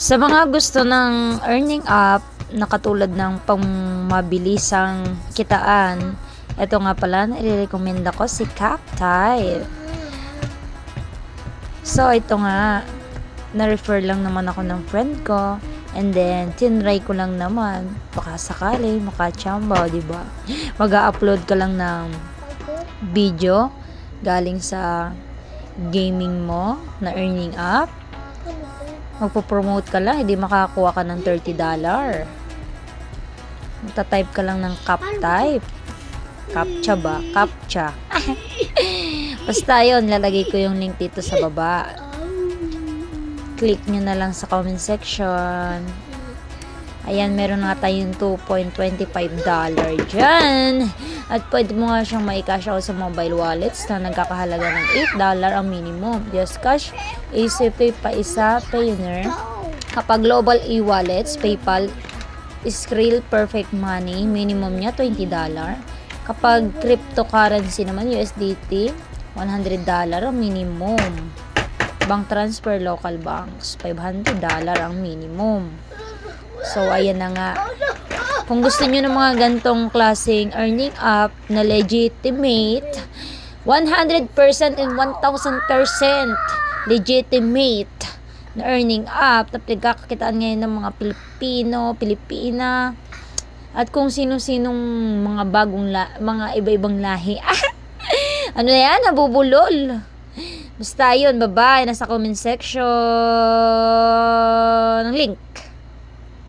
Sa mga gusto ng earning app na katulad ng pangmabilisang kitaan, ito nga pala, nire-recommenda ko si Captile. So, ito nga, na-refer lang naman ako ng friend ko. And then, tinry ko lang naman. Baka sakali, makachamba, diba? Mag-upload ka lang ng video galing sa gaming mo na earning app. Magpo-promote ka lang, hindi makakakuha ka ng $30. Magta-type ka lang ng Captype. Captcha ba? Captcha. Basta yun, lalagay ko yung link dito sa baba. Click nyo na lang sa comment section. Ayan, meron nga tayong $2.25 dyan. At pwede mo nga siyang mai-cash out sa mobile wallets na nagkakahalaga ng $8 ang minimum. Just Cash, ACP pa isa, Payoneer. Kapag global e-wallets, PayPal, Skrill, Perfect Money, minimum niya $20. Kapag cryptocurrency naman, USDT, $100 ang minimum. Bank transfer, local banks, $500 ang minimum. So, ayan na nga. Kung gusto nyo ng mga gantong klaseng earning app na legitimate, 100% and 1,000% legitimate na earning app na pinagkakakitaan ngayon ng mga Pilipino, Pilipina, at kung sino-sinong mga mga iba-ibang lahi. Ano na yan? Nabubulol. Basta yun, bye-bye. Nasa comment section ng link.